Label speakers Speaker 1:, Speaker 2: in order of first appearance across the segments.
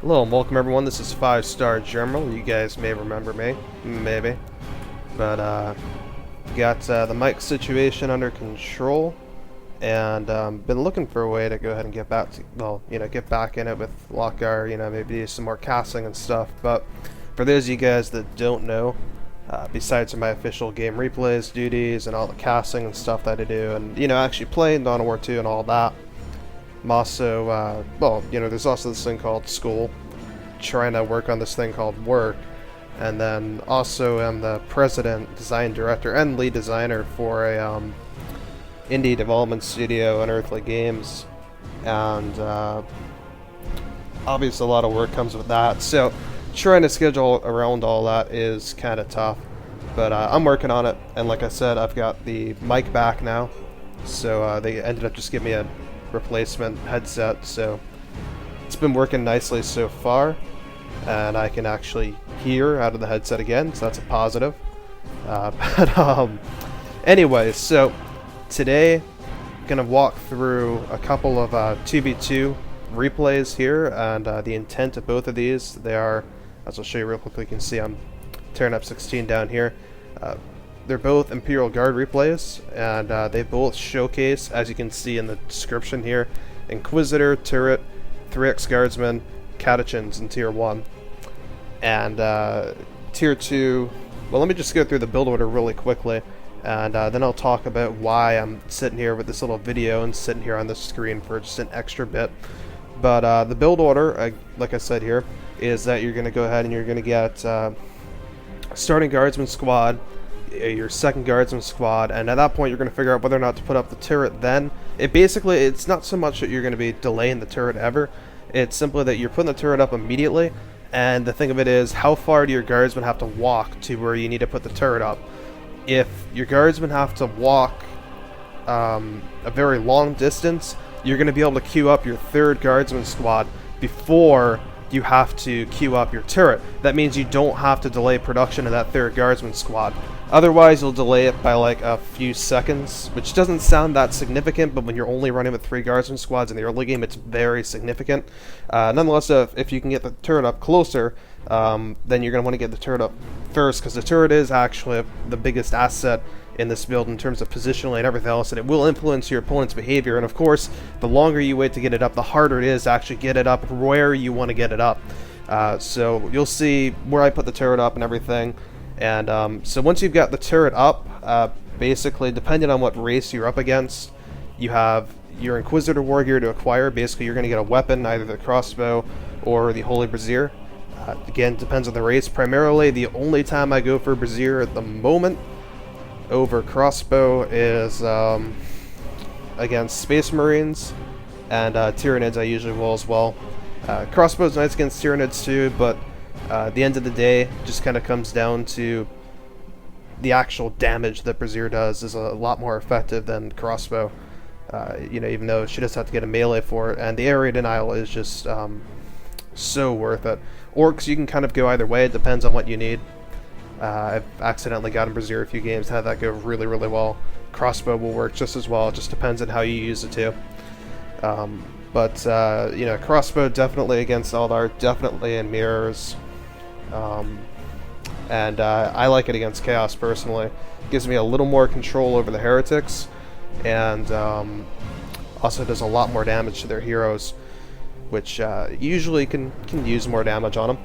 Speaker 1: Hello and welcome everyone, this is 5-Star General. You guys may remember me, maybe. But got the mic situation under control, and been looking for a way to go ahead and get back to, get back in it with Lockgar, maybe do some more casting and stuff. But for those of you guys that don't know, besides my official game replays, duties, and all the casting and stuff that I do, and actually playing Dawn of War 2 and all that, I'm also, there's also this thing called school, trying to work on this thing called work, and then also am the president, design director, and lead designer for a indie development studio, Unearthly Games, and obviously a lot of work comes with that, so trying to schedule around all that is kind of tough, but I'm working on it, and like I said, I've got the mic back now, so they ended up just giving me a replacement headset, so it's been working nicely so far, and I can actually hear out of the headset again, so that's a positive. Anyways, so today I'm gonna walk through a couple of 2v2 replays here, and the intent of both of these, they are, as I'll show you real quickly, you can see I'm tearing up 16 down here. They're both Imperial Guard replays, and they both showcase, as you can see in the description here, Inquisitor, Turret, 3x Guardsman, Catachans in Tier 1. And Tier 2, well, let me just go through the build order really quickly, and then I'll talk about why I'm sitting here with this little video and sitting here on the screen for just an extra bit. But the build order, like I said here, is that you're going to go ahead and you're going to get starting Guardsman squad, your second Guardsman squad, and at that point you're going to figure out whether or not to put up the turret then. It's not so much that you're going to be delaying the turret ever, it's simply that you're putting the turret up immediately, and the thing of it is, how far do your Guardsmen have to walk to where you need to put the turret up? If your Guardsmen have to walk a very long distance, you're going to be able to queue up your third Guardsman squad before you have to queue up your turret. That means you don't have to delay production of that third Guardsman squad. Otherwise, you'll delay it by like a few seconds, which doesn't sound that significant, but when you're only running with 3 Guardsman squads in the early game, it's very significant. Nonetheless, if you can get the turret up closer, then you're going to want to get the turret up first, because the turret is actually the biggest asset in this build in terms of positionally and everything else, and it will influence your opponent's behavior. And of course, the longer you wait to get it up, the harder it is to actually get it up where you want to get it up. So you'll see where I put the turret up and everything. And so once you've got the turret up, basically, depending on what race you're up against, you have your Inquisitor wargear to acquire. Basically, you're going to get a weapon, either the Crossbow or the Holy Brazier. Again, depends on the race. Primarily, the only time I go for Brazier at the moment over Crossbow is against Space Marines, and Tyranids I usually will as well. Crossbow's nice against Tyranids too, but at the end of the day, just kind of comes down to the actual damage that Brazier does is a lot more effective than Crossbow. Even though she does have to get a melee for it, and the area denial is just so worth it. Orcs, you can kind of go either way, it depends on what you need. I've accidentally gotten Brazier a few games, had that go really, really well. Crossbow will work just as well, it just depends on how you use it too. Crossbow definitely against Eldar, definitely in mirrors. And I like it against Chaos personally. It gives me a little more control over the heretics, and also does a lot more damage to their heroes, which usually can use more damage on them.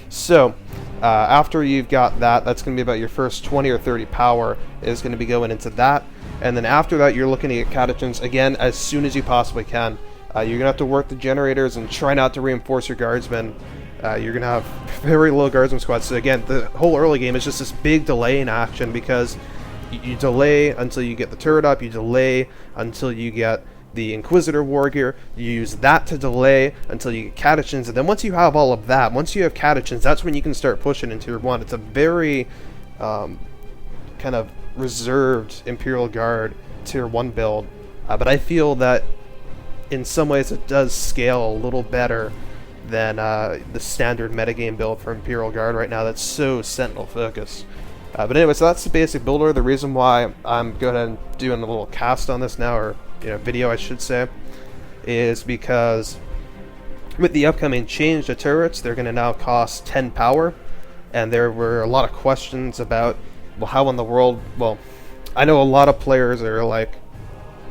Speaker 1: So, after you've got that, that's going to be about your first 20 or 30 power is going to be going into that. And then after that, you're looking to get Catachans, again, as soon as you possibly can. You're going to have to work the generators and try not to reinforce your Guardsmen. You're going to have very low Guardsman squads. So again, the whole early game is just this big delay in action, because you delay until you get the turret up, you delay until you get the Inquisitor wargear, you use that to delay until you get Catachans, and then once you have all of that, once you have Catachans, that's when you can start pushing into Tier 1. It's a very kind of reserved Imperial Guard Tier 1 build, but I feel that in some ways it does scale a little better than the standard metagame build for Imperial Guard right now that's so Sentinel focused. But anyway, so that's the basic build order. The reason why I'm going and doing a little cast on this now, or video I should say, is because with the upcoming change to turrets, they're going to now cost 10 power, and there were a lot of questions about, well, how in the world, well, I know a lot of players are like,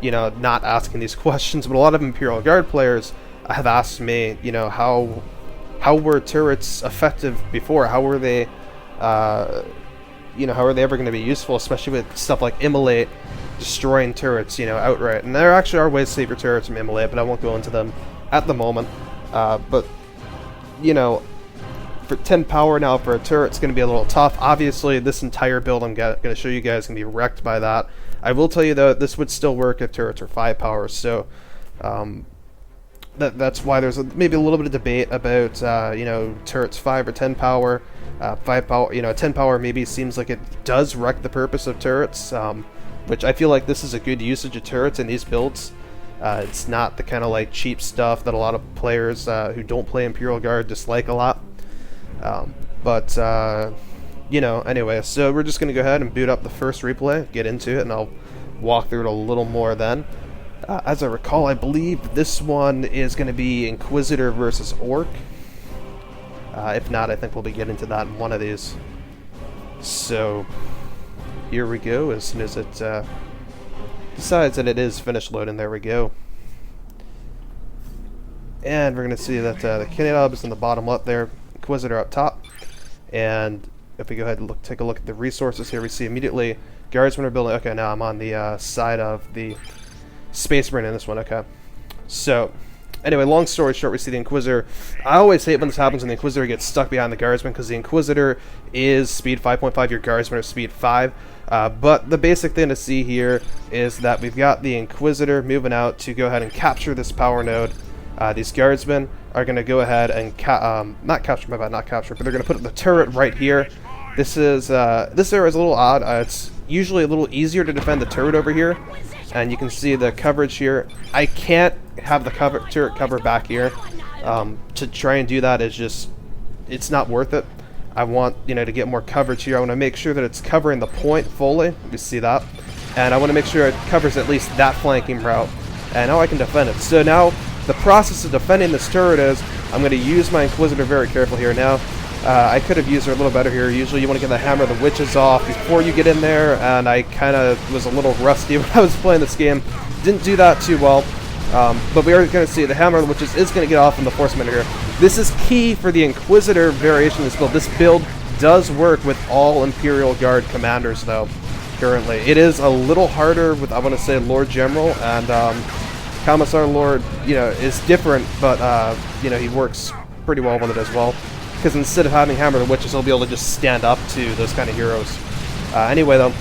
Speaker 1: you know, not asking these questions, but a lot of Imperial Guard players have asked me, you know, how were turrets effective before? How were they, you know, how are they ever going to be useful, especially with stuff like immolate, destroying turrets, you know, outright. And there actually are ways to save your turrets from immolate, but I won't go into them at the moment. But, you know, for 10 power now for a turret, it's going to be a little tough. Obviously, this entire build I'm going to show you guys can be wrecked by that. I will tell you, though, this would still work if turrets are 5 power, so that's why there's maybe a little bit of debate about, you know, turrets 5 or 10 power. 5 power, you know, 10 power maybe seems like it does wreck the purpose of turrets, which I feel like this is a good usage of turrets in these builds. It's not the kind of like cheap stuff that a lot of players who don't play Imperial Guard dislike a lot. But you know, anyway, so we're just going to go ahead and boot up the first replay, get into it, and I'll walk through it a little more then. As I recall, I believe this one is going to be Inquisitor versus Orc. If not, I think we'll be getting to that in one of these. So, here we go, as soon as it decides that it is finished loading, there we go. And we're going to see that the Canada is in the bottom left there, Inquisitor up top. And if we go ahead and take a look at the resources here, we see immediately Guardsmen are building. Okay, now I'm on the side of the Space Marine in this one, okay. So, anyway, long story short, we see the Inquisitor. I always hate when this happens when the Inquisitor gets stuck behind the Guardsman, because the Inquisitor is speed 5.5, your Guardsmen are speed 5. But the basic thing to see here is that we've got the Inquisitor moving out to go ahead and capture this power node. These Guardsmen are going to go ahead and, not capture, my bad, not capture, but they're going to put the turret right here. This area is a little odd. It's usually a little easier to defend the turret over here. And you can see the coverage here. I can't have the turret cover back here. To try and do that is just, it's not worth it. I want, you know, to get more coverage here. I want to make sure that it's covering the point fully. You see that. And I want to make sure it covers at least that flanking route. And now I can defend it. So now the process of defending this turret is, I'm going to use my Inquisitor very careful here now. I could have used her a little better here. Usually you want to get the Hammer of the Witches off before you get in there, and I kind of was a little rusty when I was playing this game. Didn't do that too well, but we are going to see the Hammer of the Witches is going to get off in the Force Minute here. This is key for the Inquisitor variation of this build. This build does work with all Imperial Guard commanders, though, currently. It is a little harder with, I want to say, Lord General, and Commissar Lord, you know, is different, but, you know, he works pretty well with it as well. Because instead of having Hammer of the Witches, he'll be able to just stand up to those kind of heroes. Anyway, though,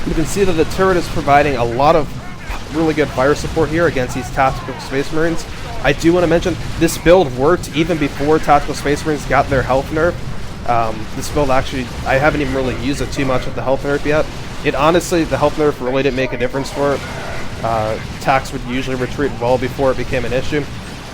Speaker 1: you can see that the turret is providing a lot of really good fire support here against these Tactical Space Marines. I do want to mention, this build worked even before Tactical Space Marines got their health nerf. This build actually, I haven't even really used it too much with the health nerf yet. It honestly, the health nerf really didn't make a difference for it. Tax would usually retreat well before it became an issue.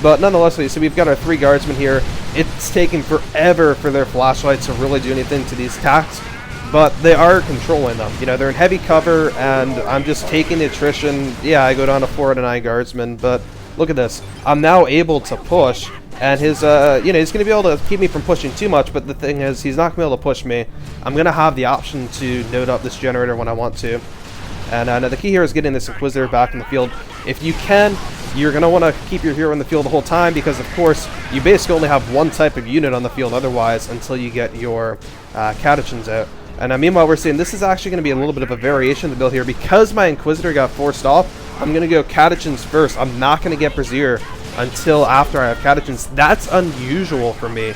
Speaker 1: But nonetheless, so we've got our 3 Guardsmen here. It's taking forever for their flashlights to really do anything to these tacks, but they are controlling them. You know, they're in heavy cover, and I'm just taking the attrition. Yeah, I go down to 4 out of 9 Guardsmen, but look at this. I'm now able to push, and his, you know, he's going to be able to keep me from pushing too much, but the thing is, he's not going to be able to push me. I'm going to have the option to node up this generator when I want to. And now the key here is getting this Inquisitor back in the field. If you can, you're going to want to keep your hero in the field the whole time, because, of course, you basically only have one type of unit on the field otherwise until you get your Catachans out. And meanwhile, we're seeing this is actually going to be a little bit of a variation of the build here. Because my Inquisitor got forced off, I'm going to go Catachans first. I'm not going to get Brazier until after I have Catachans. That's unusual for me.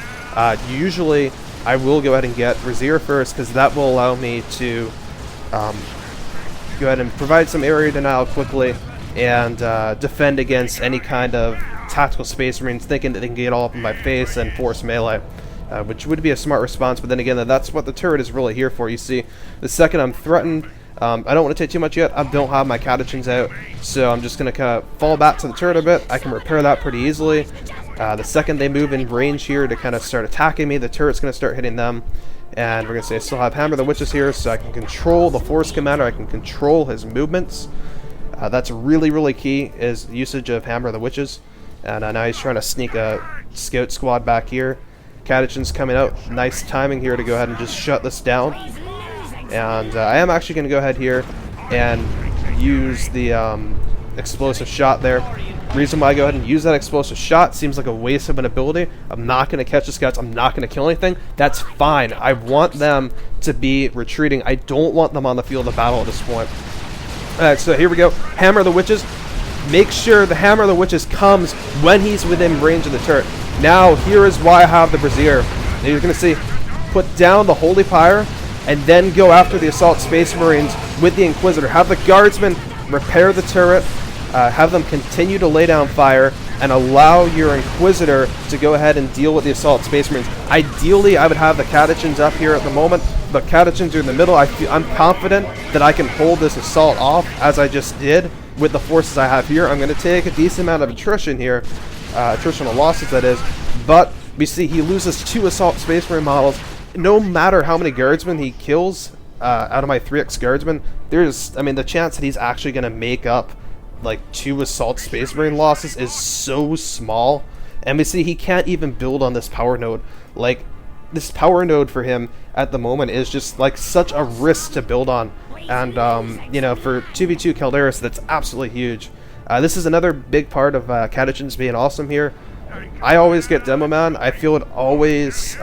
Speaker 1: Usually, I will go ahead and get Brazier first, because that will allow me to go ahead and provide some area denial quickly and defend against any kind of Tactical Space Marines thinking that they can get all up in my face and force melee, which would be a smart response. But then again, that's what the turret is really here for. You see, the second I'm threatened, I don't want to take too much yet. I don't have my Catachans out, so I'm just going to kind of fall back to the turret a bit. I can repair that pretty easily. The second they move in range here to kind of start attacking me, the turret's going to start hitting them. And we're going to say I still have Hammer of the Witches here, so I can control the Force Commander. I can control his movements. That's really, really key, is usage of Hammer of the Witches. And now he's trying to sneak a scout squad back here. Catachans coming out. Nice timing here to go ahead and just shut this down. And I am actually going to go ahead here and use the explosive shot there. Reason why I go ahead and use that explosive shot seems like a waste of an ability. I'm not going to catch the scouts. I'm not going to kill anything. That's fine. I want them to be retreating. I don't want them on the field of battle at this point. Alright, so here we go. Hammer of the Witches. Make sure the Hammer of the Witches comes when he's within range of the turret. Now, here is why I have the Brazier. Now you're going to see, put down the Holy Pyre, and then go after the Assault Space Marines with the Inquisitor. Have the Guardsmen repair the turret, have them continue to lay down fire, and allow your Inquisitor to go ahead and deal with the Assault Space Marines. Ideally, I would have the Catachans up here at the moment, but Catachans are in the middle. I'm confident that I can hold this assault off, as I just did, with the forces I have here. I'm going to take a decent amount of attrition here, attritional losses that is, but we see he loses 2 Assault Space Marine models. No matter how many Guardsmen he kills out of my 3x Guardsmen, the chance that he's actually going to make up like 2 Assault Space Marine losses is so small. And we see he can't even build on this power node. Like, this power node for him at the moment is just like such a risk to build on. And, for 2v2 Calderas, that's absolutely huge. This is another big part of Catachans being awesome here. I always get Demo Man. I feel it always,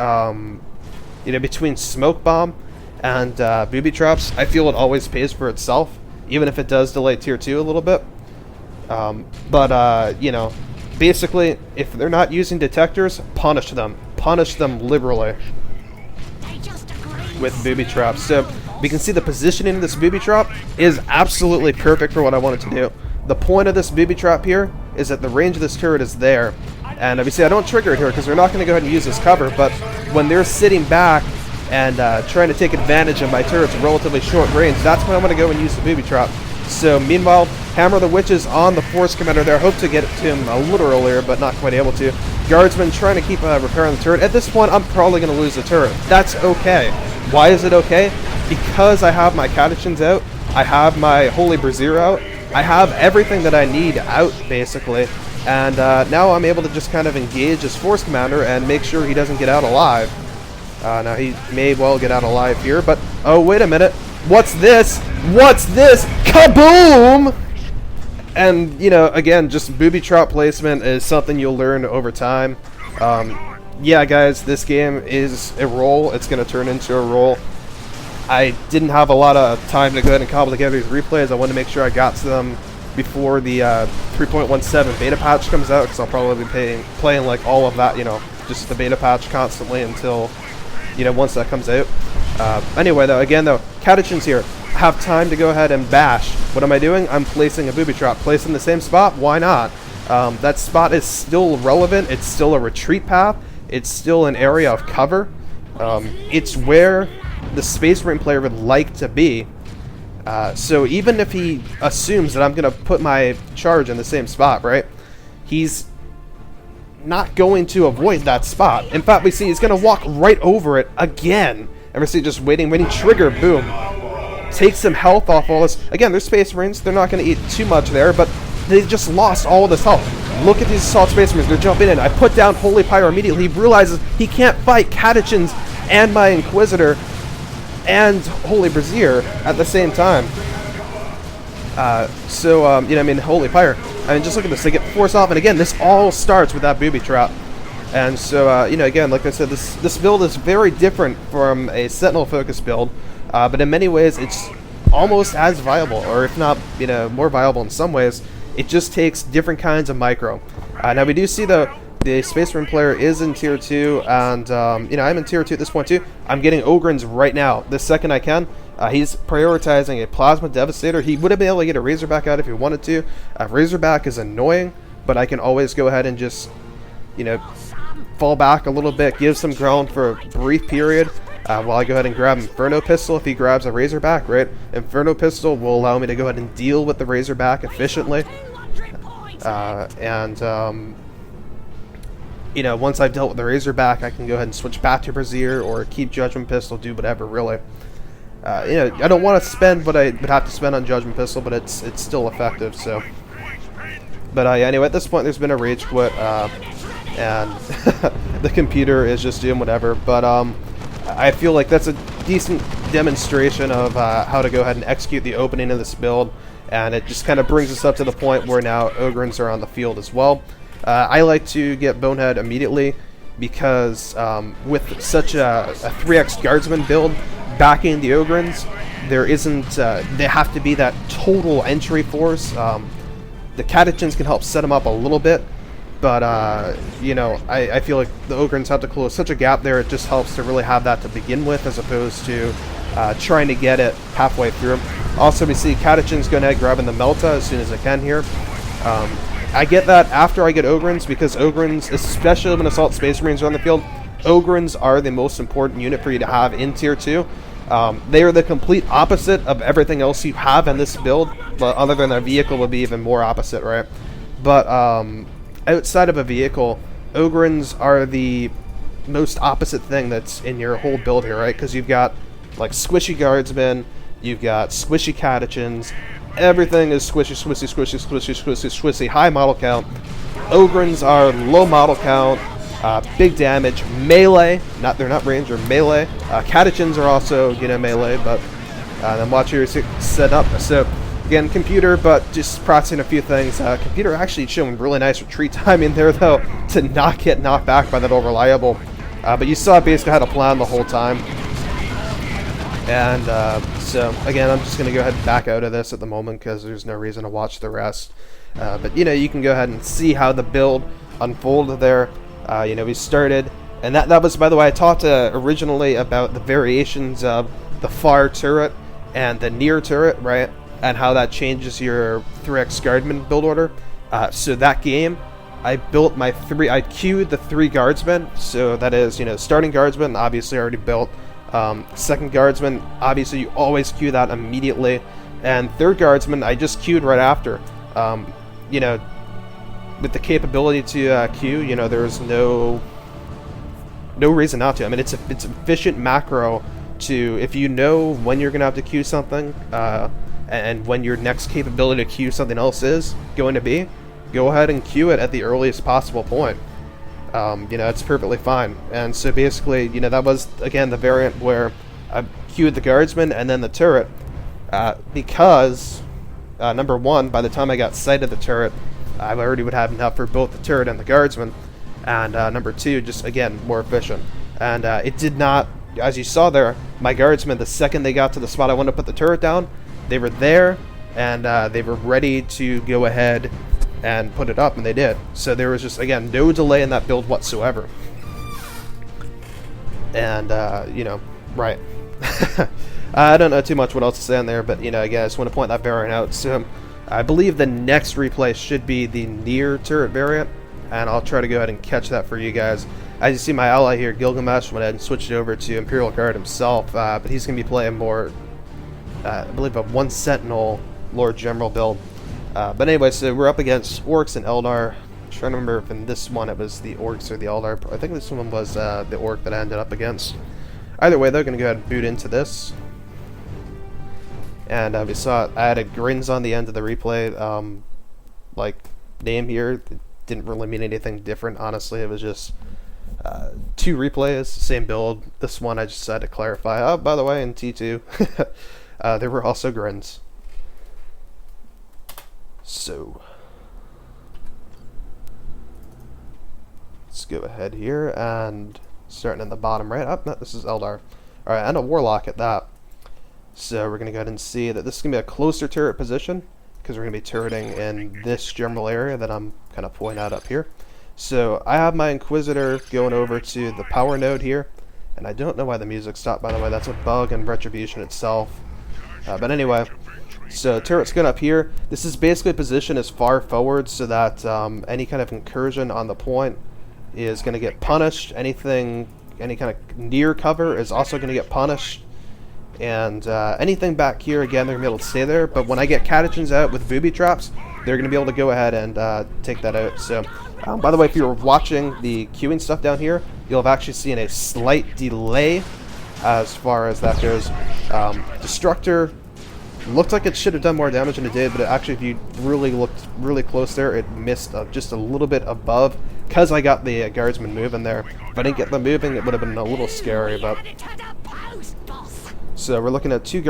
Speaker 1: between Smoke Bomb and Booby Traps, I feel it always pays for itself, even if it does delay tier 2 a little bit. Basically, if they're not using detectors, punish them. Punish them liberally with Booby Traps. So we can see the positioning of this Booby Trap is absolutely perfect for what I want it to do. The point of this Booby Trap here is that the range of this turret is there. And obviously I don't trigger it here because they're not going to go ahead and use this cover, but when they're sitting back and trying to take advantage of my turret's relatively short range, that's when I'm going to go and use the Booby Trap. So meanwhile, Hammer of the Witches on the Force Commander there. Hope to get it to him a little earlier, but not quite able to. Guardsman trying to keep repairing the turret. At this point, I'm probably going to lose the turret. That's okay. Why is it okay? Because I have my Catachans out, I have my Holy Brazier out, I have everything that I need out, basically. And now I'm able to just kind of engage his Force Commander and make sure he doesn't get out alive. Now he may well get out alive here, but oh, wait a minute. What's this? What's this? Kaboom! And, again, just Booby Trap placement is something you'll learn over time. Yeah, guys, this game is a roll. It's going to turn into a roll. I didn't have a lot of time to go ahead and cobble together these replays. I wanted to make sure I got to them before the 3.17 beta patch comes out, because I'll probably be playing like all of that, just the beta patch constantly until, once that comes out. Anyway, though, Catachans here. Have time to go ahead and bash. What am I doing? I'm placing a Booby Trap. Place in the same spot? Why not? That spot is still relevant. It's still a retreat path. It's still an area of cover. It's where the Space Marine player would like to be. So even if he assumes that I'm going to put my charge in the same spot, right? He's not going to avoid that spot. In fact, we see he's going to walk right over it again. And we see just waiting, trigger, boom. Take some health off all this. Again, they're Space Marines. They're not going to eat too much there, but they just lost all this health. Look at these Assault Space Marines. They're jumping in. I put down Holy Pyre immediately. He realizes he can't fight Catachans and my Inquisitor and Holy Brazier at the same time. Holy Pyre. Just look at this. They get forced off, and again, this all starts with that Booby Trap. And so, again, like I said, this build is very different from a Sentinel-focused build, but in many ways, it's almost as viable, or if not, more viable in some ways. It just takes different kinds of micro. Now, we do see, though, the Space Marine player is in Tier 2, and, I'm in Tier 2 at this point, too. I'm getting Ogryns right now, the second I can. He's prioritizing a Plasma Devastator. He would have been able to get a Razorback out if he wanted to. Razorback is annoying, but I can always go ahead and just, fall back a little bit, give some ground for a brief period, while I go ahead and grab Inferno Pistol if he grabs a Razorback, right? Inferno Pistol will allow me to go ahead and deal with the Razorback efficiently. Once I've dealt with the Razorback, I can go ahead and switch back to Brazier or keep Judgment Pistol, do whatever, really. I don't want to spend what I would have to spend on Judgment Pistol, but it's still effective, so. But yeah, anyway, at this point, there's been a rage quit, and the computer is just doing whatever. But I feel like that's a decent demonstration of how to go ahead and execute the opening of this build, and it just kind of brings us up to the point where now Ogryns are on the field as well. I like to get Bonehead immediately because with such a 3x Guardsman build backing the Ogryns, there isn't, they have to be that total entry force. The Catachans can help set them up a little bit, but, you know, I feel like the Ogryns have to close such a gap there, it just helps to really have that to begin with, as opposed to trying to get it halfway through. Also, we see Catachans going ahead grabbing the Melta as soon as I can here. I get that after I get Ogryns, because Ogryns, especially when Assault Space Marines are on the field, Ogryns are the most important unit for you to have in Tier 2. They are the complete opposite of everything else you have in this build, but other than a vehicle would be even more opposite, right? But outside of a vehicle, Ogryns are the most opposite thing that's in your whole build here, right? Because you've got like squishy Guardsmen, you've got squishy Catachans, everything is squishy, squishy, squishy, squishy, squishy, squishy, high model count. Ogryns are low model count, big damage, melee, they're not range, or melee. Catachans are also, you know, melee, but then watch your set up. So again, computer, but just processing a few things. Computer actually showing really nice retreat timing there, though, to not get knocked back by that old reliable. But you saw it basically had a plan the whole time. And so again, I'm just going to go ahead and back out of this at the moment because there's no reason to watch the rest. But you know, you can go ahead and see how the build unfolded there. You know, we started, and that was, by the way, I talked originally about the variations of the far turret and the near turret, right? And how that changes your 3x Guardsman build order. So that game, I built my I queued the 3 Guardsmen. So that is, you know, starting Guardsman, obviously already built. Second Guardsman, obviously you always queue that immediately. And third Guardsman, I just queued right after. You know, with the capability to queue, you know, there's no reason not to. I mean, it's efficient macro to, if you know when you're going to have to queue something, and when your next capability to queue something else is going to be, go ahead and queue it at the earliest possible point. You know, it's perfectly fine. And so basically, you know, that was, again, the variant where I queued the Guardsman and then the turret, because, number one, by the time I got sight of the turret, I already would have enough for both the turret and the Guardsman, and number two, just, again, more efficient. And it did not, as you saw there, my Guardsmen, the second they got to the spot I wanted to put the turret down, they were there, and they were ready to go ahead and put it up, and they did. So there was just, again, no delay in that build whatsoever. And, you know, right. I don't know too much what else to say on there, but, you know, again, I just want to point that variant out. So I believe the next replay should be the near turret variant, and I'll try to go ahead and catch that for you guys. As you see, my ally here, Gilgamesh, went ahead and switched over to Imperial Guard himself, but he's going to be playing more, I believe, a 1 Sentinel Lord General build. But anyway, so we're up against Orcs and Eldar. I'm trying to remember if in this one it was the Orcs or the Eldar. I think this one was the Orc that I ended up against. Either way, they're going to go ahead and boot into this. And we saw I had a grins on the end of the replay, like, name here. It didn't really mean anything different, honestly. It was just 2 replays, same build. This one I just had to clarify. Oh, by the way, in T2, there were also grins. So let's go ahead here and starting in the bottom right. Oh, no, this is Eldar. Alright, and a Warlock at that. So we're going to go ahead and see that this is going to be a closer turret position, because we're going to be turreting in this general area that I'm kind of pointing out up here. So I have my Inquisitor going over to the power node here, and I don't know why the music stopped, by the way. That's a bug in Retribution itself. But anyway, so turret's going up here. This is basically positioned as far forward so that any kind of incursion on the point is going to get punished. Any kind of near cover is also going to get punished. And anything back here, again, they're going to be able to stay there. But when I get Catachans out with booby traps, they're going to be able to go ahead and take that out. So, by the way, if you were watching the queuing stuff down here, you'll have actually seen a slight delay as far as that goes. Destructor Looked like it should have done more damage than it did, but actually, if you really looked really close there, it missed just a little bit above, because I got the guardsman moving there. If I didn't get them moving, it would have been a little scary, but... So we're looking at two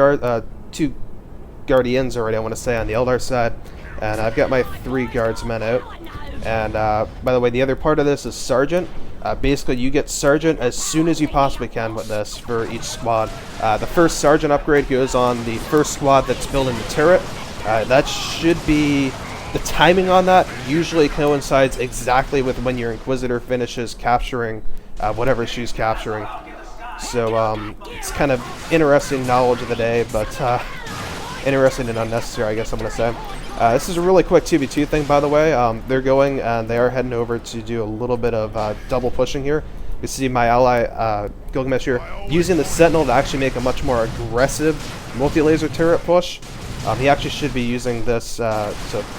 Speaker 1: guardians already, I want to say, on the Eldar side, and I've got my 3 guardsmen out. And by the way, the other part of this is Sergeant. Basically, you get Sergeant as soon as you possibly can with this for each squad. The first Sergeant upgrade goes on the first squad that's building the turret. That should be... The timing on that usually coincides exactly with when your Inquisitor finishes capturing whatever she's capturing. So it's kind of interesting knowledge of the day, but interesting and unnecessary, I guess I'm going to say. This is a really quick 2v2 thing, by the way. They're going and they are heading over to do a little bit of double pushing here. You see my ally, Gilgamesh here, using the Sentinel to actually make a much more aggressive multi-laser turret push. He actually should be using this to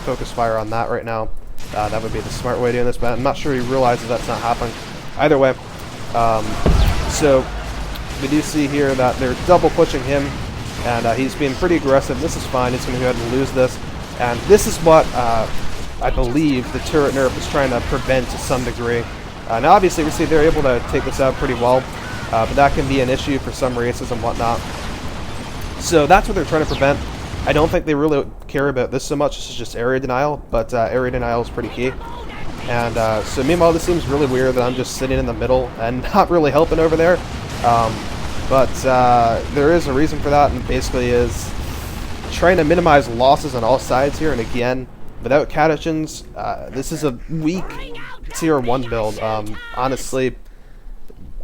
Speaker 1: focus fire on that right now. That would be the smart way of doing this, but I'm not sure he realizes that's not happening. Either way, so we do see here that they're double pushing him, and he's being pretty aggressive. This is fine. He's going to go ahead and lose this. And this is what I believe the turret nerf is trying to prevent to some degree. Now obviously we see they're able to take this out pretty well, but that can be an issue for some races and whatnot. So that's what they're trying to prevent. I don't think they really care about this so much. This is just area denial, but area denial is pretty key. And so meanwhile, this seems really weird that I'm just sitting in the middle and not really helping over there. But there is a reason for that, and basically is trying to minimize losses on all sides here. And again, without Catachans, this is a weak tier 1 build. Honestly,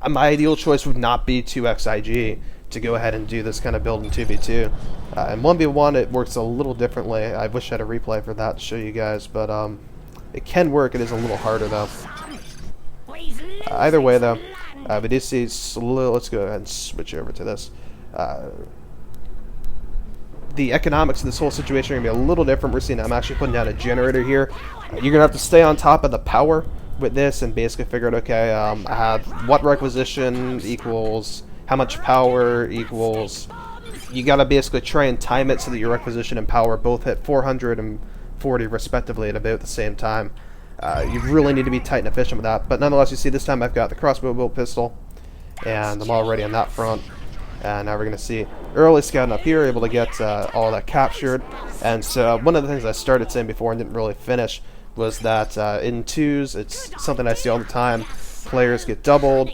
Speaker 1: my ideal choice would not be 2xIG to go ahead and do this kind of build in 2v2. In 1v1 it works a little differently. I wish I had a replay for that to show you guys, but it can work. It is a little harder though. Either way though, we do see, let's go ahead and switch over to this. The economics of this whole situation are going to be a little different. We're seeing I'm actually putting down a generator here. You're going to have to stay on top of the power with this and basically figure out, okay, I have what requisition equals how much power equals. You got to basically try and time it so that your requisition and power both hit 440 respectively at about the same time. You really need to be tight and efficient with that. But nonetheless, you see this time I've got the crossbow bolt pistol, and I'm already on that front. And now we're going to see early scouting up here, able to get all that captured. And so one of the things I started saying before and didn't really finish was that in 2s, it's something I see all the time. Players get doubled.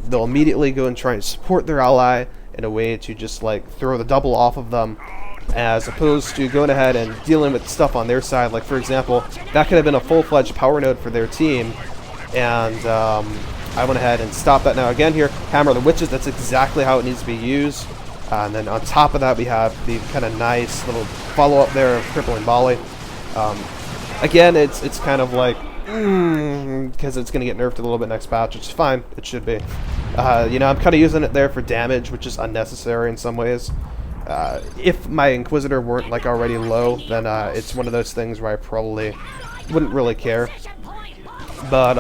Speaker 1: They'll immediately go and try and support their ally in a way to just like throw the double off of them, as opposed to going ahead and dealing with stuff on their side. Like for example, that could have been a full-fledged power node for their team, and I went ahead and stopped that. Now again here, Hammer of the Witches, that's exactly how it needs to be used. And then on top of that we have the kind of nice little follow-up there of Crippling Volley. Again, it's kind of like, because it's going to get nerfed a little bit next patch, which is fine, it should be. You know, I'm kind of using it there for damage, which is unnecessary in some ways. If my Inquisitor weren't like already low, then it's one of those things where I probably wouldn't really care. But,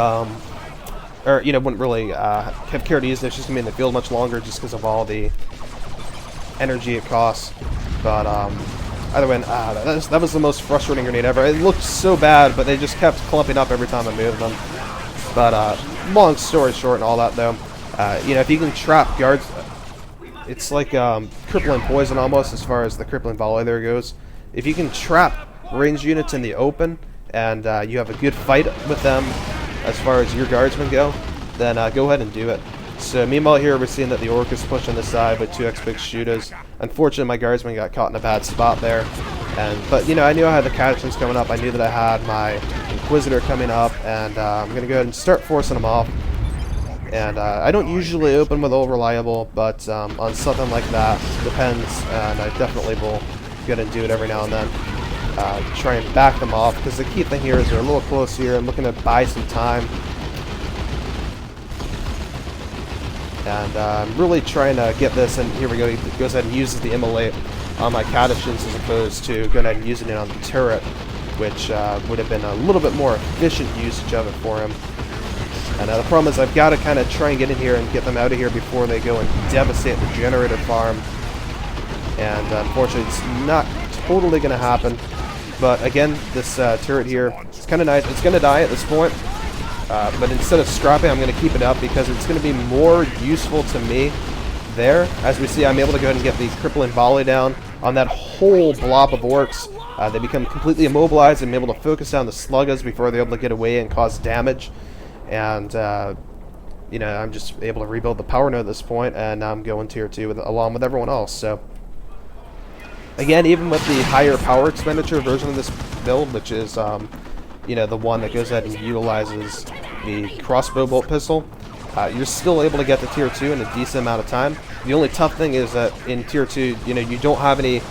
Speaker 1: or, you know, wouldn't really have cared to use it. It's just going to be in the field much longer just because of all the energy it costs. But, either way, that was the most frustrating grenade ever. It looked so bad, but they just kept clumping up every time I moved them. But, long story short and all that, though, you know, if you can trap guards, it's like crippling poison almost as far as the crippling volley there goes. If you can trap ranged units in the open and you have a good fight with them as far as your guardsmen go, then go ahead and do it. So meanwhile here we're seeing that the Orc is pushing the side with 2x big shooters. Unfortunately my guardsmen got caught in a bad spot there. But you know, I knew I had the Catachans coming up, I knew that I had my Inquisitor coming up, and I'm going to go ahead and start forcing them off. And I don't usually open with Old Reliable, but on something like that, depends, and I definitely will go ahead and do it every now and then. Try and back them off, because the key thing here is they're a little close here. I'm looking to buy some time. And I'm really trying to get this, and here we go, he goes ahead and uses the immolate on my Catachans as opposed to going ahead and using it on the turret, which would have been a little bit more efficient usage of it for him. And the problem is I've got to kind of try and get in here and get them out of here before they go and devastate the generator farm. and unfortunately it's not totally going to happen. But again, this turret here, it's kind of nice. It's going to die at this point, but instead of scrapping, I'm going to keep it up because it's going to be more useful to me there. As we see, I'm able to go ahead and get the crippling volley down on that whole blob of orcs. They become completely immobilized and I'm able to focus down the sluggas before they're able to get away and cause damage. And you know, I'm just able to rebuild the power node at this point, and now I'm going tier 2 along with everyone else. So again, even with the higher power expenditure version of this build, which is you know, the one that goes ahead and utilizes the crossbow bolt pistol, you're still able to get to tier 2 in a decent amount of time. The only tough thing is that in tier 2, you know, you don't have any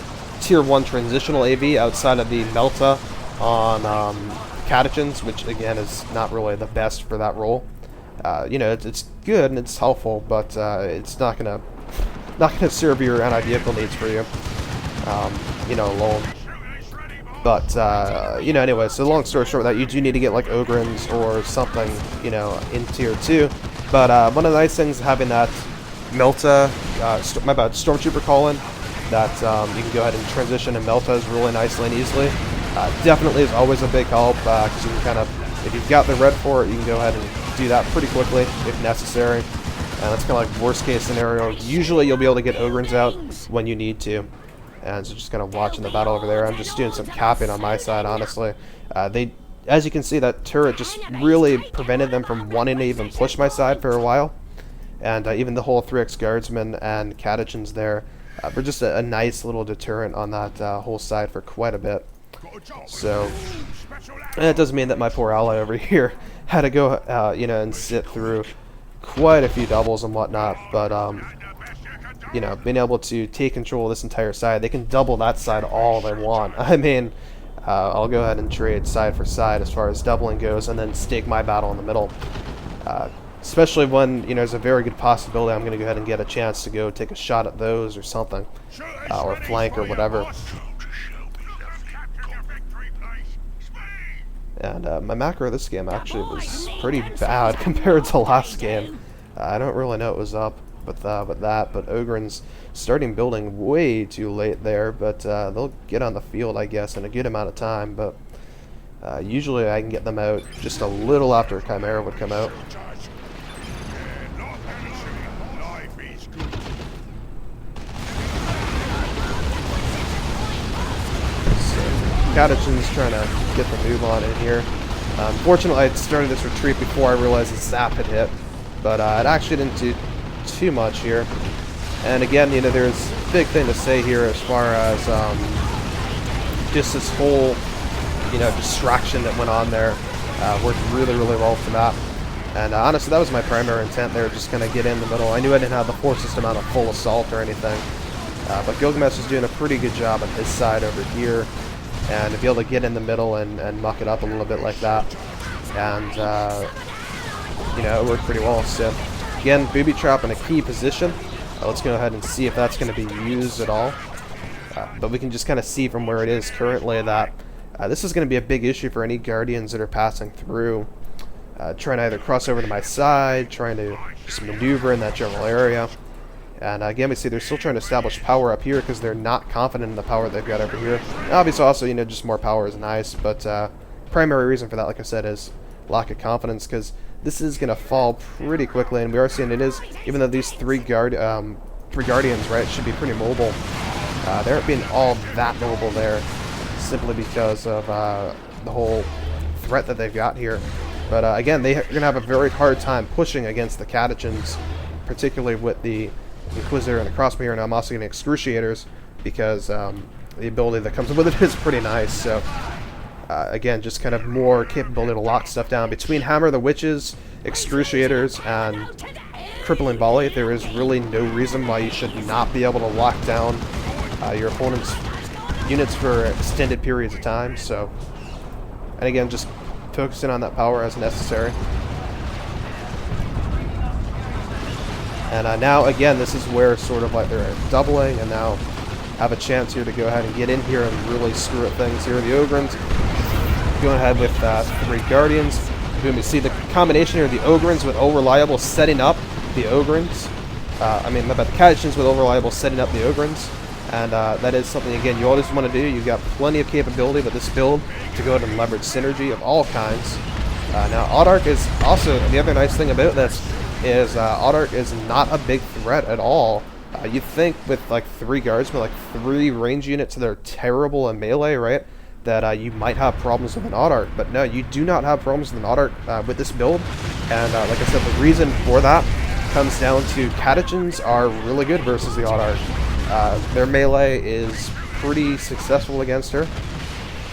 Speaker 1: tier 1 transitional AV outside of the Melta on Catachans, which again is not really the best for that role. You know, it's good and it's helpful, but it's not gonna serve your anti-vehicle needs for you. You know, alone. But you know, anyway, so long story short, that you do need to get like Ogryns or something, you know, in tier 2. But one of the nice things having that Melta, Stormtrooper call-in, that you can go ahead and transition and Meltas really nicely and easily. Definitely is always a big help because you can kind of, if you've got the red for it, you can go ahead and do that pretty quickly if necessary. And that's kind of like worst case scenario. Usually you'll be able to get Ogryns out when you need to. And so just kind of watching the battle over there. I'm just doing some capping on my side, honestly. As you can see, that turret just really prevented them from wanting to even push my side for a while. And even the whole 3x Guardsmen and Catachans there were just a nice little deterrent on that whole side for quite a bit. So, and it doesn't mean that my poor ally over here had to go, you know, and sit through quite a few doubles and whatnot, but, you know, being able to take control of this entire side, they can double that side all they want. I mean, I'll go ahead and trade side for side as far as doubling goes, and then stake my battle in the middle. Especially when, you know, there's a very good possibility I'm going to go ahead and get a chance to go take a shot at those or something, or flank or whatever. And my macro this game actually was pretty bad compared to last game. I don't really know what was up with that, but Ogryns starting building way too late there, but they'll get on the field, I guess, in a good amount of time, but usually I can get them out just a little after Chimera would come out. Catachans trying to get the move on in here. Unfortunately, I started this retreat before I realized the zap had hit, but it actually didn't do too much here. And again, you know, there's a big thing to say here as far as just this whole, you know, distraction that went on there worked really, really well for that. And honestly, that was my primary intent there, just kind of get in the middle. I knew I didn't have the force system on a full assault or anything, but Gilgamesh was doing a pretty good job on his side over here. And to be able to get in the middle and muck it up a little bit like that. And, you know, it worked pretty well. So, again, booby trap in a key position. Let's go ahead and see if that's going to be used at all. But we can just kind of see from where it is currently that this is going to be a big issue for any Guardians that are passing through. Trying to either cross over to my side, trying to just maneuver in that general area. And again, we see they're still trying to establish power up here because they're not confident in the power they've got over here. And obviously, also, you know, just more power is nice, but primary reason for that, like I said, is lack of confidence, because this is going to fall pretty quickly, and we are seeing it is, even though these three Guardians, right, should be pretty mobile. They aren't being all that mobile there, simply because of the whole threat that they've got here. But again, they're going to have a very hard time pushing against the Catachans, particularly with the Inquisitor and the Crossbow here, and I'm also getting Excruciators because the ability that comes with it is pretty nice. So again, just kind of more capability to lock stuff down. Between Hammer the Witches, Excruciators, and Crippling Volley, there is really no reason why you should not be able to lock down your opponent's units for extended periods of time. So, and again, just focusing on that power as necessary. And now, again, this is where sort of like they're doubling, and now have a chance here to go ahead and get in here and really screw up things here. The Ogryns going ahead with 3 Guardians. Boom, you see the combination here, the Ogryns with Reliable setting up the Ogryns. The Catachans with Reliable setting up the Ogryns. And that is something, again, you always want to do. You've got plenty of capability with this build to go ahead and leverage synergy of all kinds. Now, Audark is also, the other nice thing about this is Audark is not a big threat at all. You'd think with like 3 guardsmen, like 3 range units that are terrible in melee, right, that you might have problems with an Audark. But no, you do not have problems with an Audark with this build. And like I said, the reason for that comes down to Catachans are really good versus the Audark. Their melee is pretty successful against her.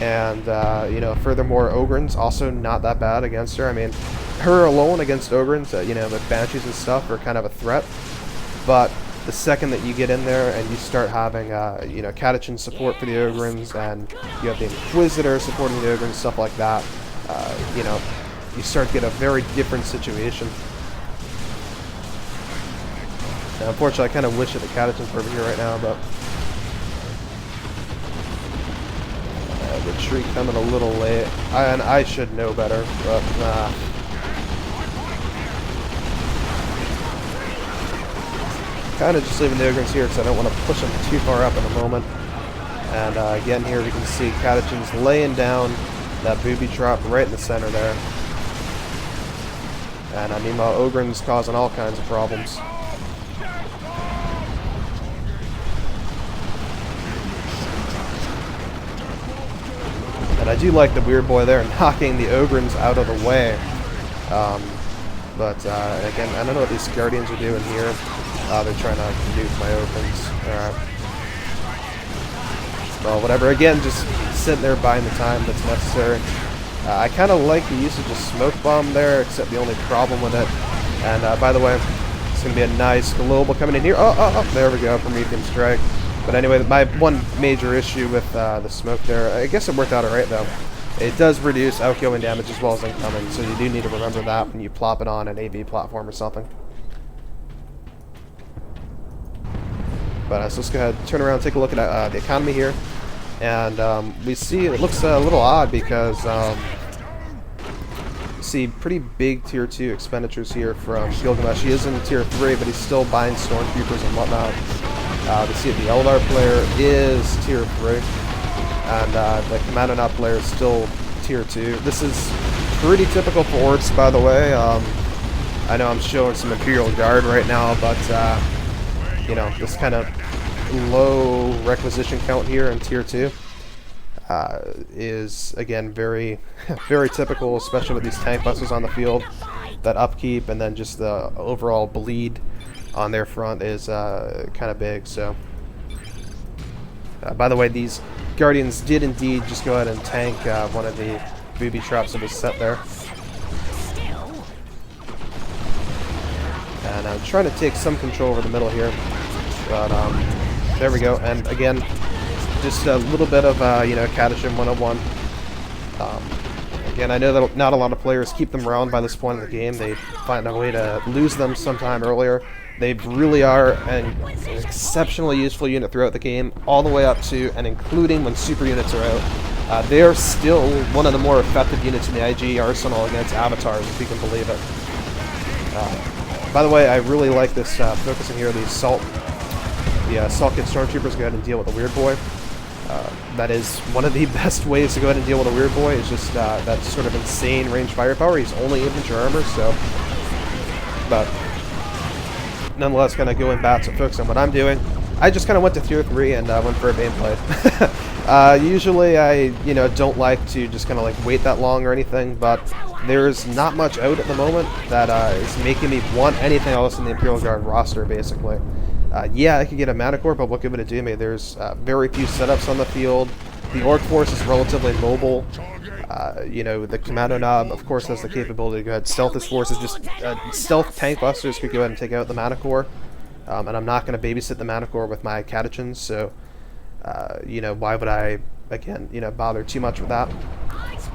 Speaker 1: And, you know, furthermore, Ogryns also not that bad against her. I mean, her alone against Ogryns, you know, with Banshees and stuff are kind of a threat. But the second that you get in there and you start having, you know, Catachan support for the Ogryns, and you have the Inquisitor supporting the Ogryns, stuff like that, you know, you start to get a very different situation. Now, unfortunately, I kind of wish that the Catachans were over here right now, but retreat coming a little late, and I should know better, but kind of just leaving the Ogryns here because I don't want to push them too far up in a moment. And again, here we can see Catachans laying down that booby trap right in the center there. And meanwhile, Ogryns causing all kinds of problems. And I do like the Weird Boy there knocking the Ogryns out of the way. But again, I don't know what these Guardians are doing here. They're trying to nuke my Ogryns. Well, whatever. Again, just sitting there buying the time that's necessary. I kind of like the usage of Smoke Bomb there, except the only problem with it. And by the way, it's going to be a nice global coming in here. Oh, there we go, Promethean Strike. But anyway, my one major issue with the smoke there, I guess it worked out alright though. It does reduce outgoing damage as well as incoming, so you do need to remember that when you plop it on an AV platform or something. But so let's go ahead, turn around, take a look at the economy here. And we see it looks a little odd because you see pretty big tier 2 expenditures here from Gilgamesh. He is in tier 3, but he's still buying stormtroopers and whatnot. We see the Eldar player is tier 3, and the Commando Not player is still tier 2. This is pretty typical for orcs, by the way. I know I'm showing some Imperial Guard right now, but you know, this kind of low requisition count here in tier 2 is again very very typical, especially with these tank buses on the field. That upkeep and then just the overall bleed on their front is kind of big. So by the way, these Guardians did indeed just go ahead and tank one of the booby traps that was set there. And I'm trying to take some control over the middle here, but there we go. And again, just a little bit of you know, Catachan 101. Again, I know that not a lot of players keep them around by this point in the game. They find a way to lose them sometime earlier. They really are an exceptionally useful unit throughout the game, all the way up to and including when super units are out. They are still one of the more effective units in the IG arsenal against avatars, if you can believe it. By the way, I really like this focusing here, the Assault Kit Stormtroopers go ahead and deal with the Weird Boy. That is one of the best ways to go ahead and deal with a Weird Boy, is just that sort of insane range firepower. He's only infantry armor, so... But nonetheless, kind of going back to focus on what I'm doing. I just kind of went to tier 3 and went for a gameplay. Usually I, you know, don't like to just kind of like wait that long or anything, but there's not much out at the moment that is making me want anything else in the Imperial Guard roster, basically. Yeah, I could get a Manticore, but what good would it do me? There's very few setups on the field. The Orc Force is relatively mobile. You know, the Commando Knob, of course, has the capability to go ahead. Stealth this force is just stealth tank busters could go ahead and take out the Manticore. And I'm not going to babysit the Manticore with my Catachans, so you know, why would I, again, you know, bother too much with that?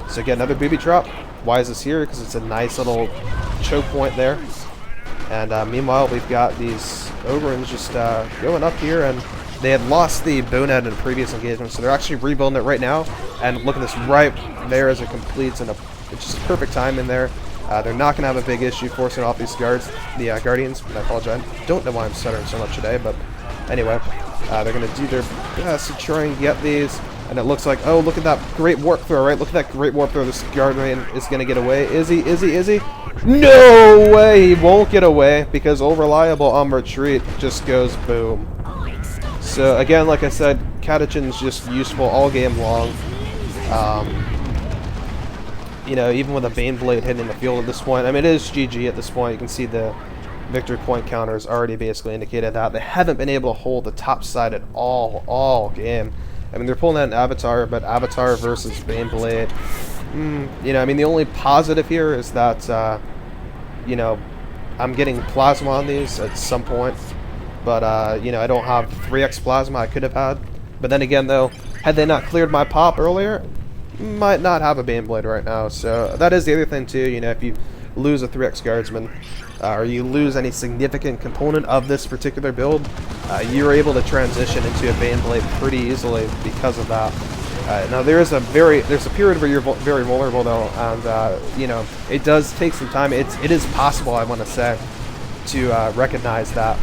Speaker 1: So again, another booby trap. Why is this here? Because it's a nice little choke point there. And meanwhile, we've got these Ogryns just going up here, and they had lost the bonehead in a previous engagement, so they're actually rebuilding it right now. And look at this right there as it completes, and it's just perfect time in there. They're not going to have a big issue forcing off these guards, the Guardians. I apologize. I don't know why I'm stuttering so much today, but Anyway, they're going to do their best to try and get these. And it looks like, oh, look at that great warp throw, right? Look at that great warp throw. This guardsman is going to get away. Is he? Is he? Is he? No way! He won't get away because All Reliable on retreat just goes boom. So, again, like I said, Catachans just useful all game long. You know, even with a Baneblade hitting the field at this point. I mean, it is GG at this point. You can see the victory point counters already basically indicated that. They haven't been able to hold the top side at all game. I mean, they're pulling out an Avatar, but Avatar versus Baneblade. You know, I mean, the only positive here is that, you know, I'm getting Plasma on these at some point. But, you know, I don't have 3x Plasma I could have had. But then again, though, had they not cleared my pop earlier, might not have a Baneblade right now. So that is the other thing, too. You know, if you lose a 3x Guardsman, or you lose any significant component of this particular build, you're able to transition into a Baneblade pretty easily because of that. Now there's a period where you're very vulnerable though, and you know, it does take some time. It is possible, I want to say, to recognize that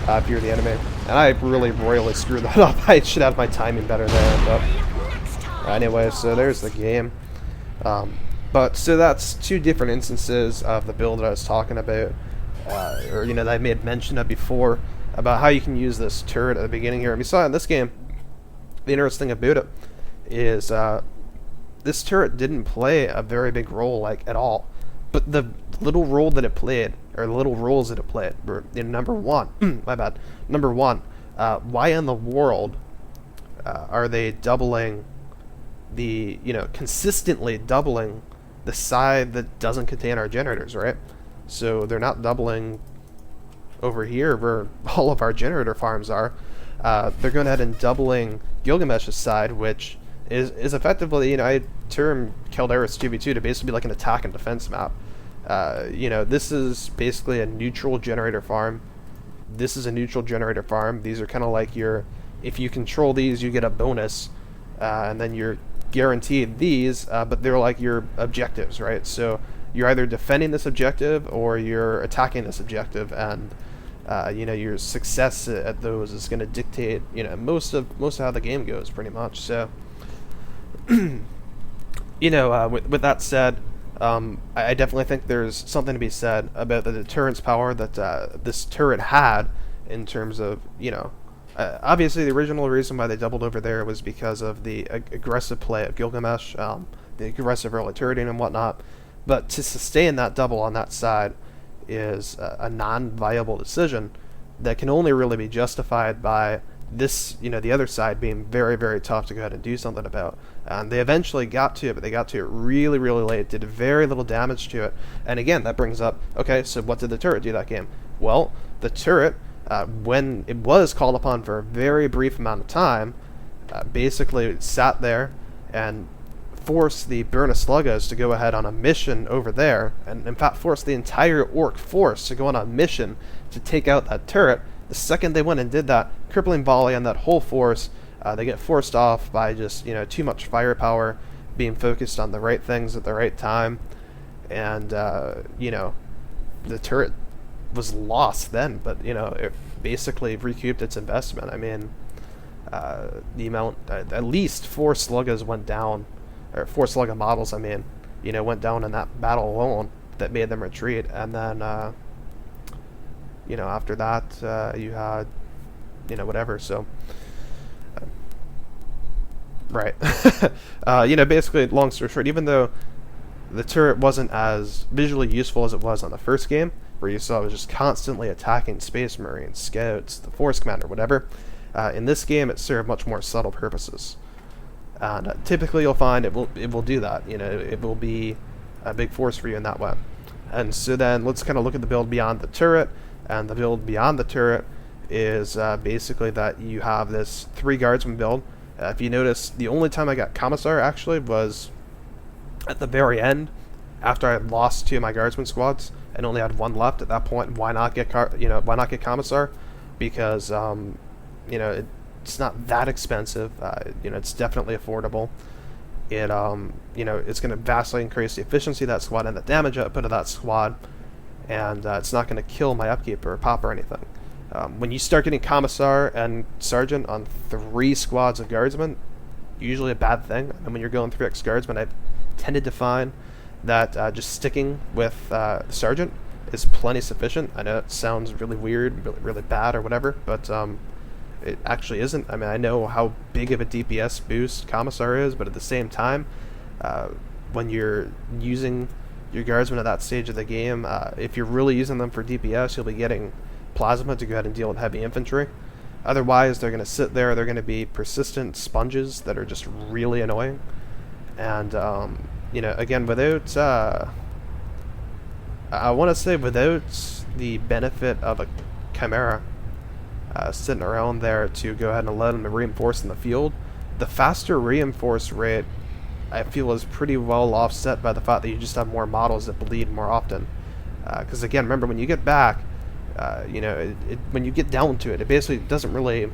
Speaker 1: if you're the enemy. And I really royally screwed that up. I should have my timing better there. But anyway, so there's the game. But so that's two different instances of the build that I was talking about, or you know, that I made mention of before, about how you can use this turret at the beginning here. And we saw in this game, the interesting thing about it is this turret didn't play a very big role, like, at all. But the little role that it played, or the little roles that it played, were in number one. My bad. Number one, why in the world are they doubling the, you know, consistently doubling the side that doesn't contain our generators, right? So they're not doubling over here where all of our generator farms are. They're going ahead and doubling Gilgamesh's side, which is effectively, you know, I term Calderis 2v2 to basically be like an attack and defense map. You know, this is basically a neutral generator farm. This is a neutral generator farm. These are kind of like your, if you control these, you get a bonus, and then you're guaranteed these, but they're like your objectives, right? So you're either defending this objective or you're attacking this objective, and you know, your success at those is going to dictate, you know, most of how the game goes, pretty much. So you know, with that said, I definitely think there's something to be said about the deterrence power that this turret had, in terms of, you know, obviously the original reason why they doubled over there was because of the aggressive play of Gilgamesh, the aggressive early turreting and whatnot. But to sustain that double on that side is a non-viable decision that can only really be justified by this, you know, the other side being very, very tough to go ahead and do something about. And they eventually got to it, but they got to it really, really late, did very little damage to it. And again, that brings up, okay, so what did the turret do that game? Well, the turret, when it was called upon for a very brief amount of time, basically sat there and forced the Burna Sluggas to go ahead on a mission over there, and in fact forced the entire Orc force to go on a mission to take out that turret. The second they went and did that, crippling volley on that whole force, they get forced off by just, you know, too much firepower, being focused on the right things at the right time, and you know, the turret was lost then, but you know, it basically recouped its investment. I mean, the amount, at least 4 Sluggas went down, or 4 Slugga models, I mean, you know, went down in that battle alone that made them retreat. And then you know, after that, you had, you know, whatever. So right. You know, basically, long story short, even though the turret wasn't as visually useful as it was on the first game, where you saw it was just constantly attacking Space Marines, Scouts, the Force Commander, whatever, in this game it served much more subtle purposes. And typically you'll find it will do that. You know, it will be a big force for you in that way. And so then let's kind of look at the build beyond the turret. And the build beyond the turret is basically that you have this 3 guardsman build. If you notice, the only time I got Commissar actually was at the very end, after I had lost 2 of my guardsman squads and only had 1 left. At that point, why not get Commissar? Because you know, it's not that expensive. You know, it's definitely affordable. It you know, it's going to vastly increase the efficiency of that squad and the damage output of that squad, and it's not going to kill my upkeep or pop or anything. When you start getting Commissar and Sergeant on 3 squads of Guardsmen, usually a bad thing. And when you're going 3x Guardsmen, I've tended to find that just sticking with the Sergeant is plenty sufficient. I know it sounds really weird, really bad or whatever, but it actually isn't. I mean, I know how big of a DPS boost Commissar is, but at the same time, when you're using your Guardsmen at that stage of the game, if you're really using them for DPS, you'll be getting Plasma to go ahead and deal with heavy infantry. Otherwise, they're going to sit there, they're going to be persistent sponges that are just really annoying. And, you know, again, without, I want to say without the benefit of a Chimera sitting around there to go ahead and let them reinforce in the field, the faster reinforce rate, I feel, is pretty well offset by the fact that you just have more models that bleed more often. Because again, remember, when you get back, you know, when you get down to it, it basically doesn't really,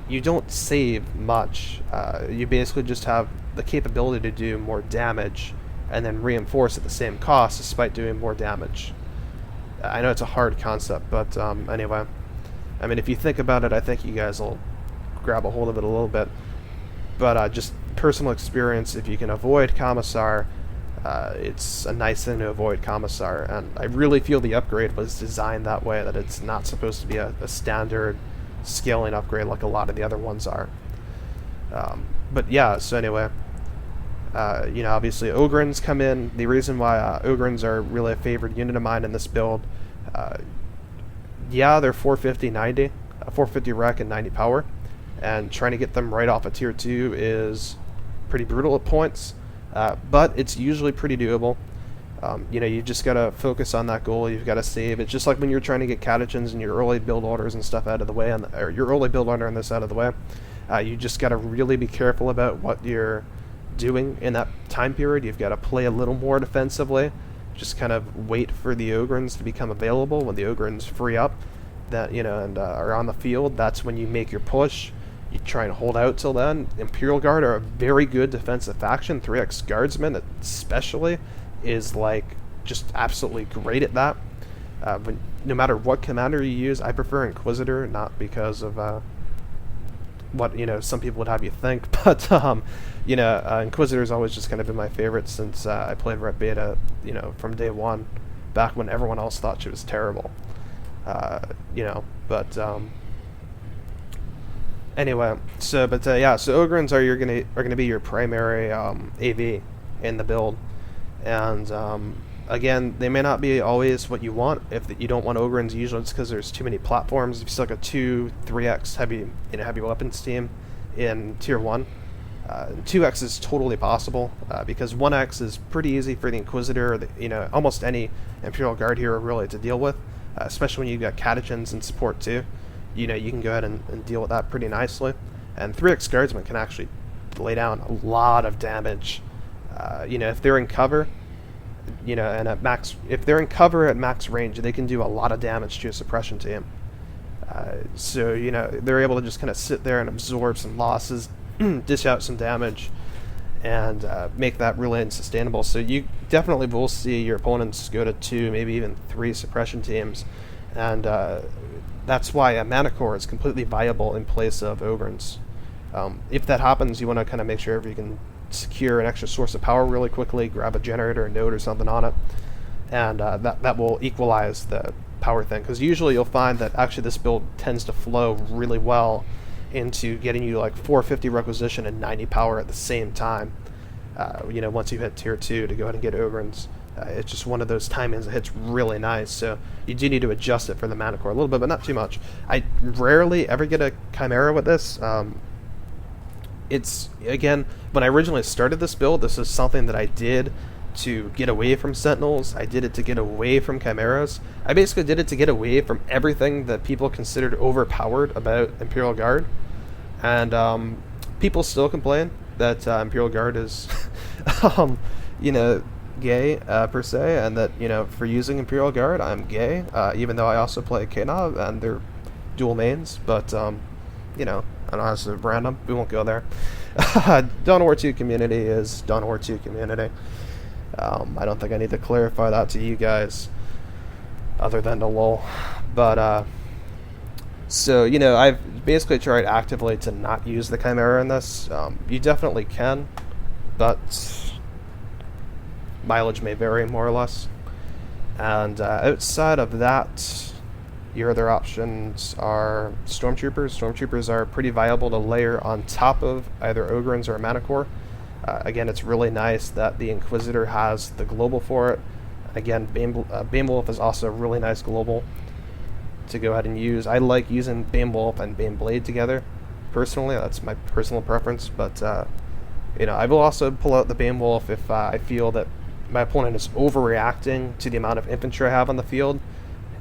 Speaker 1: you don't save much. You basically just have the capability to do more damage and then reinforce at the same cost despite doing more damage. I know it's a hard concept, but anyway, I mean, if you think about it, I think you guys will grab a hold of it a little bit. But just personal experience, if you can avoid Commissar, it's a nice thing to avoid Commissar, and I really feel the upgrade was designed that way, that it's not supposed to be a standard scaling upgrade like a lot of the other ones are. But yeah, so anyway, you know, obviously Ogryns come in. The reason why Ogryns are really a favored unit of mine in this build, yeah, they're 450, 90, 450 rec and 90 power, and trying to get them right off of tier 2 is pretty brutal at points. But it's usually pretty doable. You know, you just gotta focus on that goal. You've got to save. It's just like when you're trying to get Catachans and your early build orders and stuff out of the way, or your early build order and this out of the way. You just gotta really be careful about what you're doing in that time period. You've got to play a little more defensively. Just kind of wait for the Ogryns to become available. When the Ogryns free up, that, you know, and are on the field, that's when you make your push. You try and hold out till then. Imperial Guard are a very good defensive faction. 3x Guardsmen especially is like just absolutely great at that. No matter what commander you use, I prefer Inquisitor, not because of what, you know, some people would have you think, but you know, Inquisitor's always just kind of been my favorite since I played Red Beta, you know, from day one, back when everyone else thought she was terrible. You know, but anyway, so yeah, so Ogryns are gonna be your primary AV in the build, and again, they may not be always what you want. If you don't want Ogryns, usually it's because there's too many platforms. If you still got 2-3x heavy weapons team in tier 1, 2x is totally possible because 1x is pretty easy for the Inquisitor, or you know, almost any Imperial Guard hero really to deal with, especially when you've got Catachans in support too. You know, you can go ahead and deal with that pretty nicely. And 3x Guardsmen can actually lay down a lot of damage. You know, if they're in cover, you know, and if they're in cover at max range, they can do a lot of damage to a suppression team. So, you know, they're able to just kind of sit there and absorb some losses, dish out some damage, and make that really unsustainable. So you definitely will see your opponents go to 2, maybe even 3 suppression teams, and that's why a Manticore is completely viable in place of Ogryns. If that happens, you want to kind of make sure you can secure an extra source of power really quickly, grab a generator, a node, or something on it, and that will equalize the power thing, because usually you'll find that actually this build tends to flow really well into getting you like 450 requisition and 90 power at the same time. You know, once you hit tier 2 to go ahead and get Ogryns, it's just one of those timings that hits really nice. So you do need to adjust it for the Manticore a little bit, but not too much. I rarely ever get a Chimera with this. It's, again, when I originally started this build, this is something that I did to get away from Sentinels. I did it to get away from Chimeras. I basically did it to get away from everything that people considered overpowered about Imperial Guard. And people still complain that Imperial Guard is, you know, gay, per se, and that, you know, for using Imperial Guard, I'm gay, even though I also play Knav, and they're dual mains, but, you know, I don't know, it's random. We won't go there. Dawn of War 2 community is Dawn of War 2 community. I don't think I need to clarify that to you guys. other than the lull. But so, I've basically tried actively to not use the Chimera in this. You definitely can, but mileage may vary more or less. And outside of that, your other options are Stormtroopers. Stormtroopers are pretty viable to layer on top of either Ogryns or Manticore. Again, it's really nice that the Inquisitor has the global for it. Again, Beowulf is also a really nice global to go ahead and use. I like using Beowulf and Baneblade together. Personally, that's my personal preference. But I will also pull out the Beowulf if I feel that my opponent is overreacting to the amount of infantry I have on the field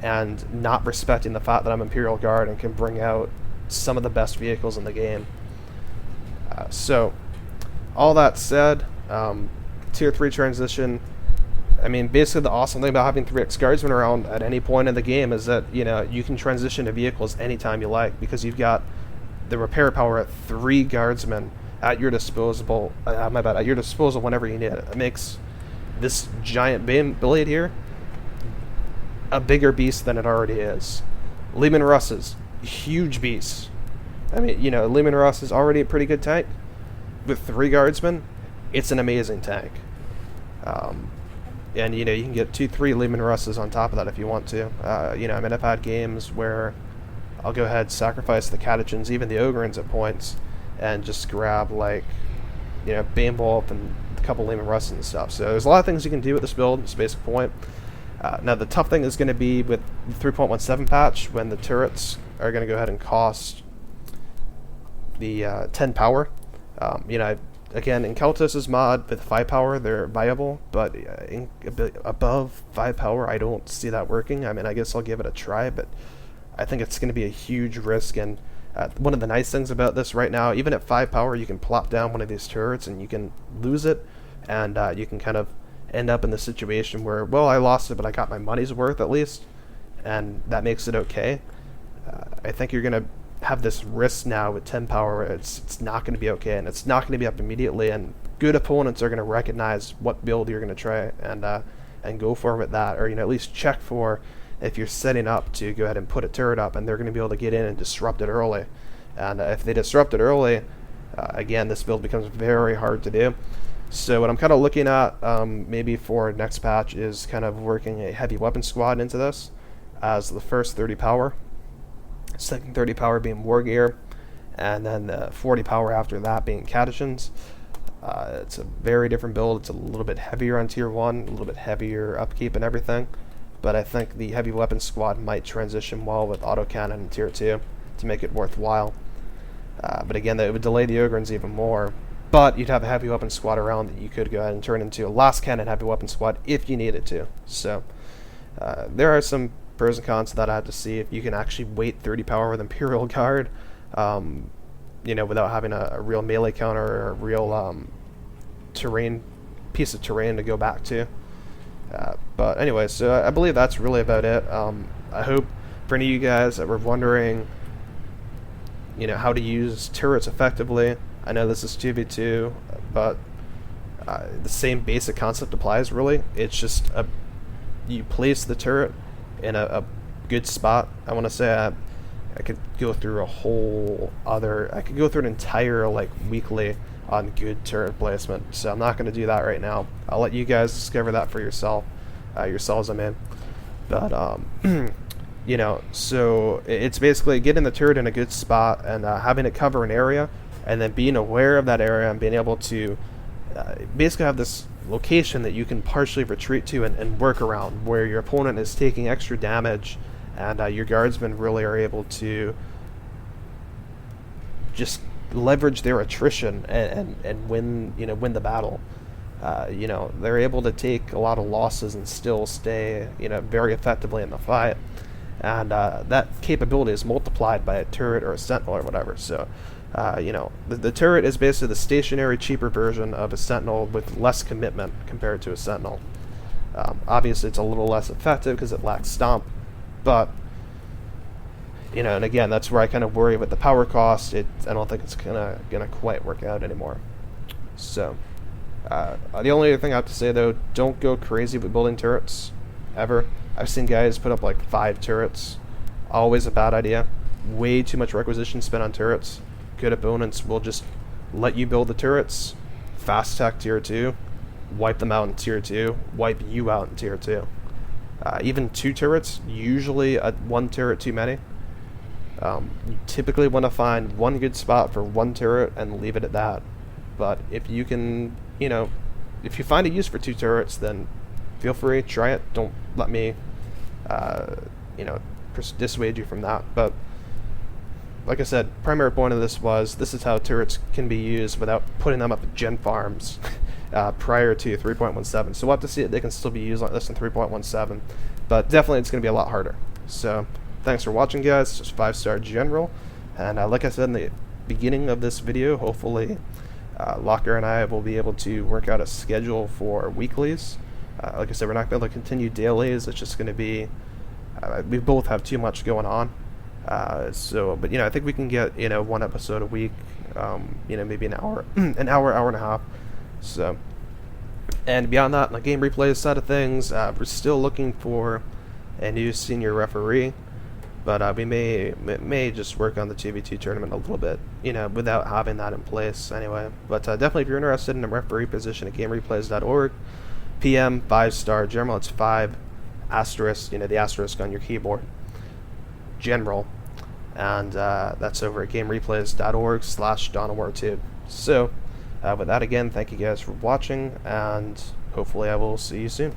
Speaker 1: and not respecting the fact that I'm Imperial Guard and can bring out some of the best vehicles in the game. So, all that said, Tier 3 transition, I mean, basically the awesome thing about having 3x Guardsmen around at any point in the game is that, you can transition to vehicles anytime you like, because you've got the repair power at 3 Guardsmen at your disposal, at your disposal whenever you need it. It makes this giant blade here a bigger beast than it already is. Leman Russ's huge beast. I mean, Leman Russ is already a pretty good tank. With 3 Guardsmen, it's an amazing tank. And you can get 2-3 Leman Russes on top of that if you want to. I've had games where I'll go ahead, sacrifice the Catachans, even the Ogryns at points, and just grab Beowulf and a couple Leman Russes and stuff. So there's a lot of things you can do with this build. It's a basic point. Now the tough thing is going to be with the 3.17 patch when the turrets are going to go ahead and cost the 10 power. Again, in Keltos' mod with 5 power, they're viable, but above 5 power, I don't see that working. I mean, I guess I'll give it a try, but I think it's going to be a huge risk. And one of the nice things about this right now, even at 5 power, you can plop down one of these turrets and you can lose it, and you can kind of end up in the situation where, well, I lost it, but I got my money's worth at least, and that makes it okay. I think you're going to have this risk now with 10 power. It's not going to be okay, and it's not going to be up immediately, and good opponents are going to recognize what build you're going to try and go for with that, or at least check for if you're setting up to go ahead and put a turret up, and they're going to be able to get in and disrupt it early. And if they disrupt it early, again, this build becomes very hard to do. So what I'm kind of looking at maybe for next patch is kind of working a heavy weapon squad into this as the first 30 power, second 30 power being wargear, and then the 40 power after that being Catachans. It's a very different build. It's a little bit heavier on tier 1, a little bit heavier upkeep and everything, but I think the heavy weapon squad might transition well with autocannon in tier 2 to make it worthwhile. But again, that would delay the Ogryns even more, but you'd have a heavy weapon squad around that you could go ahead and turn into a last cannon heavy weapon squad if you needed to. So there are some pros and cons to that. I have to see if you can actually wait 30 power with Imperial Guard, without having a real melee counter or a real piece of terrain to go back to. But anyway, so I believe that's really about it. I hope for any of you guys that were wondering, how to use turrets effectively. I know this is 2v2, but the same basic concept applies, really. It's just you place the turret in a good spot. I want to say I could go through I could go through an entire weekly on good turret placement, so I'm not going to do that right now. I'll let you guys discover that for yourselves, I mean. But so it's basically getting the turret in a good spot and having it cover an area, and then being aware of that area and being able to basically have this location that you can partially retreat to and work around, where your opponent is taking extra damage, and your guardsmen really are able to just leverage their attrition and win the battle. They're able to take a lot of losses and still stay very effectively in the fight, and that capability is multiplied by a turret or a sentinel or whatever. So the turret is basically the stationary, cheaper version of a sentinel with less commitment compared to a sentinel. Obviously it's a little less effective because it lacks stomp, but and again, that's where I kind of worry with the power cost. I don't think it's gonna quite work out anymore. So the only other thing I have to say, though, don't go crazy with building turrets ever. I've seen guys put up like 5 turrets. Always a bad idea. Way too much requisition spent on turrets. Good opponents will just let you build the turrets, fast attack tier 2, wipe them out in tier 2, wipe you out in tier 2. Even 2 turrets, usually 1 turret too many. You typically want to find one good spot for 1 turret and leave it at that. But if you can, if you find a use for 2 turrets, then feel free, try it. Don't let me, dissuade you from that. But like I said, primary point of this is how turrets can be used without putting them up at gen farms prior to 3.17. So we'll have to see if they can still be used like this in 3.17. But definitely it's going to be a lot harder. So thanks for watching, guys. Just 5-star general. And like I said in the beginning of this video, hopefully Locker and I will be able to work out a schedule for weeklies. Like I said, we're not going to continue dailies. It's just going to be, we both have too much going on. But I think we can get 1 episode a week, maybe an hour, hour and a half. So, and beyond that, on the game replay side of things, we're still looking for a new senior referee, but we may just work on the 2v2 tournament a little bit, without having that in place anyway. But definitely, if you're interested in a referee position at gamereplays.org, PM 5-star general. It's 5 asterisk, the asterisk on your keyboard. General. And that's over at gamereplays.org/DawnOfWar2. So, with that again, thank you guys for watching, and hopefully I will see you soon.